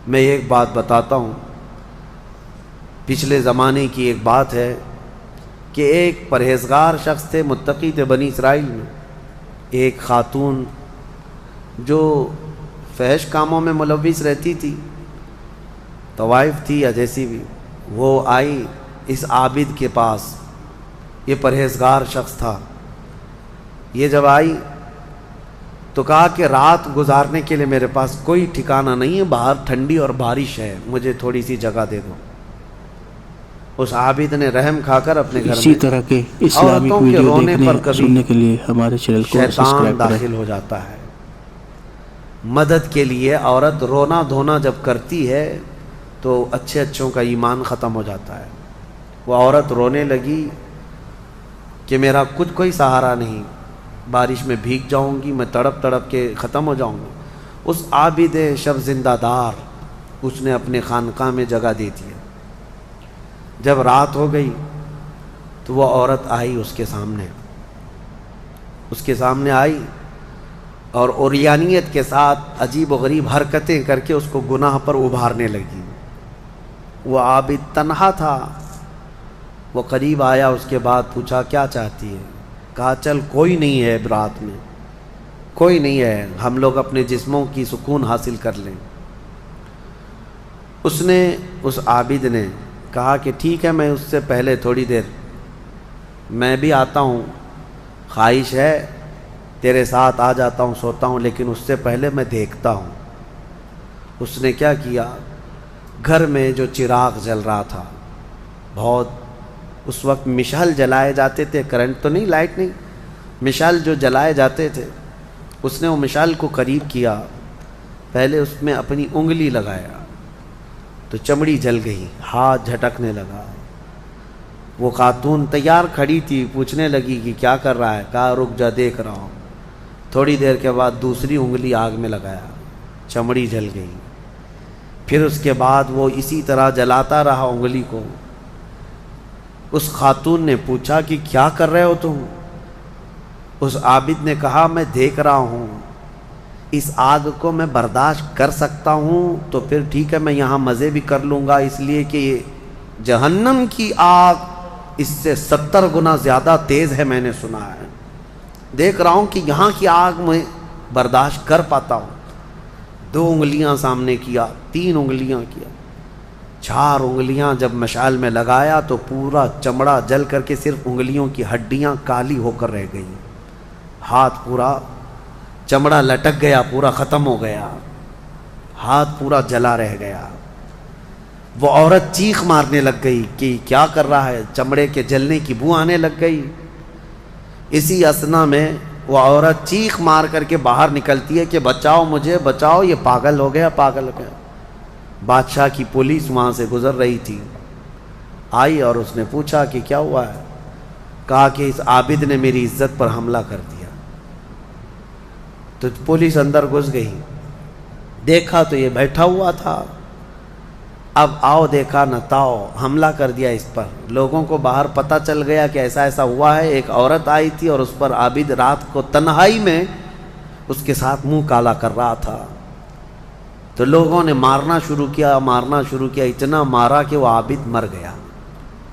میں ایک بات بتاتا ہوں، پچھلے زمانے کی ایک بات ہے کہ ایک پرہیزگار شخص تھے، متقی تھے بنی اسرائیل میں، ایک خاتون جو فحش کاموں میں ملوث رہتی تھی، طوائف تھی یا جیسی بھی، وہ آئی اس عابد کے پاس، یہ پرہیزگار شخص تھا۔ یہ جب آئی تو کہا کہ رات گزارنے کے لیے میرے پاس کوئی ٹھکانہ نہیں ہے، باہر ٹھنڈی اور بارش ہے، مجھے تھوڑی سی جگہ دے دو۔ اس عابد نے رحم کھا کر اپنے گھر اسی میں طرح کے اسلامک عورتوں کے ویڈیو رونے دیکھنے پر کبھی سننے کے لیے ہمارے چینل کو شیطان سبسکرائب کریں۔ داخل ہو جاتا ہے۔ مدد کے لیے عورت رونا دھونا جب کرتی ہے تو اچھے اچھوں کا ایمان ختم ہو جاتا ہے۔ وہ عورت رونے لگی کہ میرا کچھ کوئی سہارا نہیں، بارش میں بھیگ جاؤں گی، میں تڑپ تڑپ کے ختم ہو جاؤں گی۔ اس عابد شب زندہ دار اس نے اپنے خانقاہ میں جگہ دی تھی۔ جب رات ہو گئی تو وہ عورت آئی اس کے سامنے آئی اور عریانیت کے ساتھ عجیب و غریب حرکتیں کر کے اس کو گناہ پر ابھارنے لگی۔ وہ عابد تنہا تھا، وہ قریب آیا، اس کے بعد پوچھا کیا چاہتی ہے؟ کہا چل کوئی نہیں ہے، رات میں کوئی نہیں ہے، ہم لوگ اپنے جسموں کی سکون حاصل کر لیں۔ اس عابد نے کہا کہ ٹھیک ہے، میں اس سے پہلے تھوڑی دیر میں بھی آتا ہوں، خواہش ہے تیرے ساتھ آ جاتا ہوں، سوتا ہوں، لیکن اس سے پہلے میں دیکھتا ہوں۔ اس نے کیا کیا، گھر میں جو چراغ جل رہا تھا، بہت اس وقت مشعل جلائے جاتے تھے، کرنٹ تو نہیں، لائٹ نہیں، مشعل جو جلائے جاتے تھے، اس نے وہ مشعل کو قریب کیا، پہلے اس میں اپنی انگلی لگایا تو چمڑی جل گئی، ہاتھ جھٹکنے لگا۔ وہ خاتون تیار کھڑی تھی، پوچھنے لگی کہ کیا کر رہا ہے؟ کہا رک جا، دیکھ رہا ہوں۔ تھوڑی دیر کے بعد دوسری انگلی آگ میں لگایا، چمڑی جل گئی۔ پھر اس کے بعد وہ اسی طرح جلاتا رہا انگلی کو۔ اس خاتون نے پوچھا کہ کیا کر رہے ہو تم؟ اس عابد نے کہا میں دیکھ رہا ہوں، اس آگ کو میں برداشت کر سکتا ہوں تو پھر ٹھیک ہے، میں یہاں مزے بھی کر لوں گا، اس لیے کہ یہ جہنم کی آگ اس سے 70 گنا زیادہ تیز ہے، میں نے سنا ہے۔ دیکھ رہا ہوں کہ یہاں کی آگ میں برداشت کر پاتا ہوں۔ 2 انگلیاں سامنے کیا، 3 انگلیاں کیا، 4 انگلیاں جب مشعل میں لگایا تو پورا چمڑا جل کر کے صرف انگلیوں کی ہڈیاں کالی ہو کر رہ گئیں، ہاتھ پورا چمڑا لٹک گیا، پورا ختم ہو گیا، ہاتھ پورا جلا رہ گیا۔ وہ عورت چیخ مارنے لگ گئی کہ کیا کر رہا ہے، چمڑے کے جلنے کی بو آنے لگ گئی۔ اسی اثنا میں وہ عورت چیخ مار کر کے باہر نکلتی ہے کہ بچاؤ مجھے، بچاؤ، یہ پاگل ہو گیا، پاگل ہو گیا۔ بادشاہ کی پولیس وہاں سے گزر رہی تھی، آئی اور اس نے پوچھا کہ کیا ہوا ہے؟ کہا کہ اس عابد نے میری عزت پر حملہ کر دیا۔ تو پولیس اندر گھس گئی، دیکھا تو یہ بیٹھا ہوا تھا، اب آؤ دیکھا نہ تاؤ، حملہ کر دیا اس پر۔ لوگوں کو باہر پتہ چل گیا کہ ایسا ایسا ہوا ہے، ایک عورت آئی تھی اور اس پر عابد رات کو تنہائی میں اس کے ساتھ منہ کالا کر رہا تھا۔ تو لوگوں نے مارنا شروع کیا، اتنا مارا کہ وہ عابد مر گیا،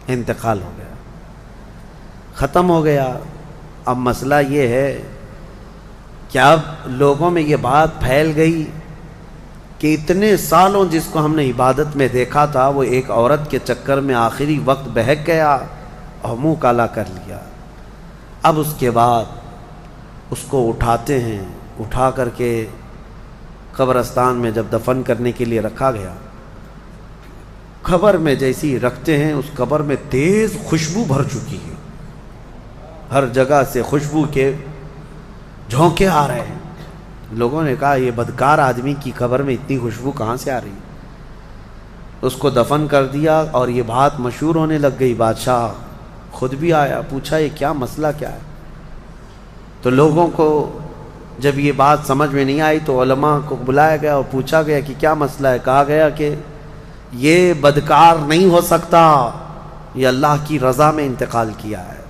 انتقال ہو گیا، ختم ہو گیا۔ اب مسئلہ یہ ہے کہ اب لوگوں میں یہ بات پھیل گئی کہ اتنے سالوں جس کو ہم نے عبادت میں دیکھا تھا، وہ ایک عورت کے چکر میں آخری وقت بہک گیا اور منہ کالا کر لیا۔ اب اس کے بعد اس کو اٹھاتے ہیں، اٹھا کر کے قبرستان میں جب دفن کرنے کے لیے رکھا گیا، قبر میں جیسی رکھتے ہیں، اس قبر میں تیز خوشبو بھر چکی ہے، ہر جگہ سے خوشبو کے جھونکے آ رہے ہیں۔ لوگوں نے کہا یہ بدکار آدمی کی قبر میں اتنی خوشبو کہاں سے آ رہی؟ اس کو دفن کر دیا اور یہ بات مشہور ہونے لگ گئی۔ بادشاہ خود بھی آیا، پوچھا یہ کیا مسئلہ کیا ہے؟ تو لوگوں کو جب یہ بات سمجھ میں نہیں آئی تو علماء کو بلایا گیا اور پوچھا گیا کہ کیا مسئلہ ہے؟ کہا گیا کہ یہ بدکار نہیں ہو سکتا، یہ اللہ کی رضا میں انتقال کیا ہے۔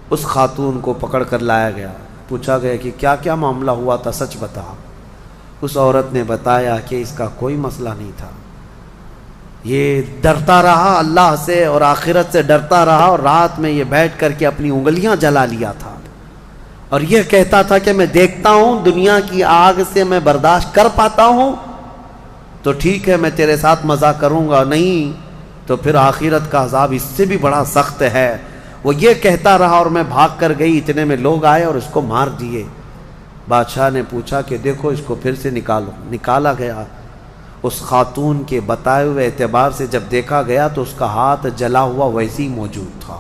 اس خاتون کو پکڑ کر لایا گیا، پوچھا گیا کہ کیا کیا معاملہ ہوا تھا، سچ بتا۔ اس عورت نے بتایا کہ اس کا کوئی مسئلہ نہیں تھا، یہ ڈرتا رہا اللہ سے اور آخرت سے ڈرتا رہا، اور رات میں یہ بیٹھ کر کے اپنی انگلیاں جلا لیا تھا، اور یہ کہتا تھا کہ میں دیکھتا ہوں دنیا کی آگ سے میں برداشت کر پاتا ہوں تو ٹھیک ہے میں تیرے ساتھ مزہ کروں گا، نہیں تو پھر آخرت کا عذاب اس سے بھی بڑا سخت ہے۔ وہ یہ کہتا رہا اور میں بھاگ کر گئی، اتنے میں لوگ آئے اور اس کو مار دیے۔ بادشاہ نے پوچھا کہ دیکھو اس کو پھر سے نکالو، نکالا گیا۔ اس خاتون کے بتائے ہوئے اعتبار سے جب دیکھا گیا تو اس کا ہاتھ جلا ہوا ویسے ہی موجود تھا،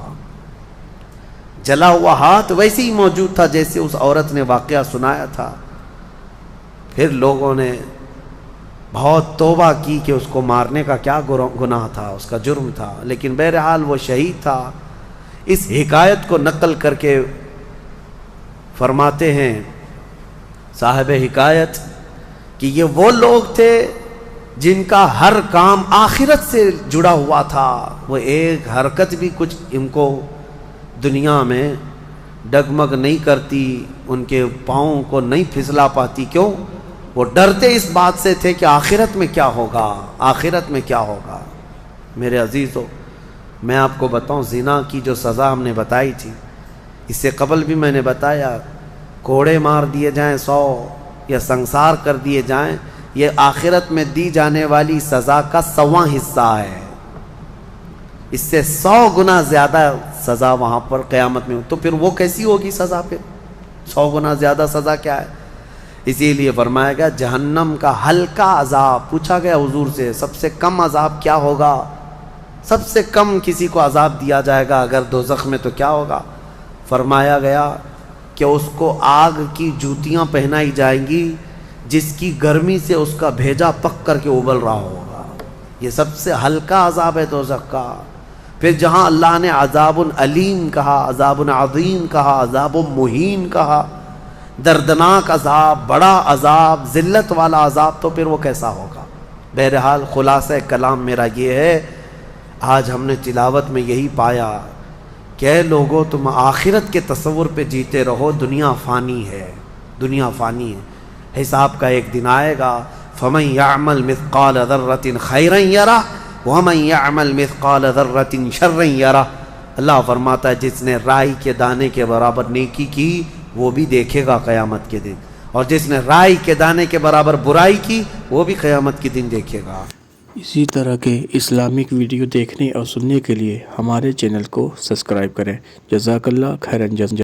جلا ہوا ہاتھ ویسے ہی موجود تھا جیسے اس عورت نے واقعہ سنایا تھا۔ پھر لوگوں نے بہت توبہ کی کہ اس کو مارنے کا کیا گناہ تھا، اس کا جرم تھا، لیکن بہرحال وہ شہید تھا۔ اس حکایت کو نقل کر کے فرماتے ہیں صاحب حکایت کہ یہ وہ لوگ تھے جن کا ہر کام آخرت سے جڑا ہوا تھا، وہ ایک حرکت بھی کچھ ان کو دنیا میں ڈگمگ نہیں کرتی، ان کے پاؤں کو نہیں پھسلا پاتی۔ کیوں؟ وہ ڈرتے اس بات سے تھے کہ آخرت میں کیا ہوگا، آخرت میں کیا ہوگا۔ میرے عزیزو، میں آپ کو بتاؤں زنا کی جو سزا ہم نے بتائی تھی، اس سے قبل بھی میں نے بتایا کوڑے مار دیے جائیں 100 یا سنسار کر دیے جائیں، یہ آخرت میں دی جانے والی سزا کا 100واں حصہ ہے، اس سے 100 گنا زیادہ سزا وہاں پر قیامت میں۔ تو پھر وہ کیسی ہوگی سزا؟ پھر 100 گنا زیادہ سزا کیا ہے؟ اسی لیے فرمایا گیا جہنم کا ہلکا عذاب۔ پوچھا گیا حضور سے سب سے کم عذاب کیا ہوگا؟ سب سے کم کسی کو عذاب دیا جائے گا اگر دوزخ میں تو کیا ہوگا؟ فرمایا گیا کہ اس کو آگ کی جوتیاں پہنائی جائیں گی جس کی گرمی سے اس کا بھیجا پک کر کے ابل رہا ہوگا۔ یہ سب سے ہلکا عذاب ہے دوزخ کا۔ پھر جہاں اللہ نے عذاب علیم کہا، عذاب عظیم کہا، عذاب مہین کہا، دردناک عذاب، بڑا عذاب، ذلت والا عذاب، تو پھر وہ کیسا ہوگا؟ بہرحال خلاصہ کلام میرا یہ ہے، آج ہم نے تلاوت میں یہی پایا کہ اے لوگو تم آخرت کے تصور پہ جیتے رہو، دنیا فانی ہے، دنیا فانی ہے، حساب کا ایک دن آئے گا۔ فَمَن يَعْمَلْ مِثْقَالَ ذَرَّةٍ خَيْرًا يَرَهُ وَمَن يَعْمَلْ مِثْقَالَ ذَرَّةٍ شَرًّا يَرَهُ۔ اللہ فرماتا ہے جس نے رائی کے دانے کے برابر نیکی کی وہ بھی دیکھے گا قیامت کے دن، اور جس نے رائی کے دانے کے برابر برائی کی وہ بھی قیامت کے دن دیکھے گا۔ اسی طرح کے اسلامک ویڈیو دیکھنے اور سننے کے لیے ہمارے چینل کو سبسکرائب کریں۔ جزاک اللہ خیرن جزا۔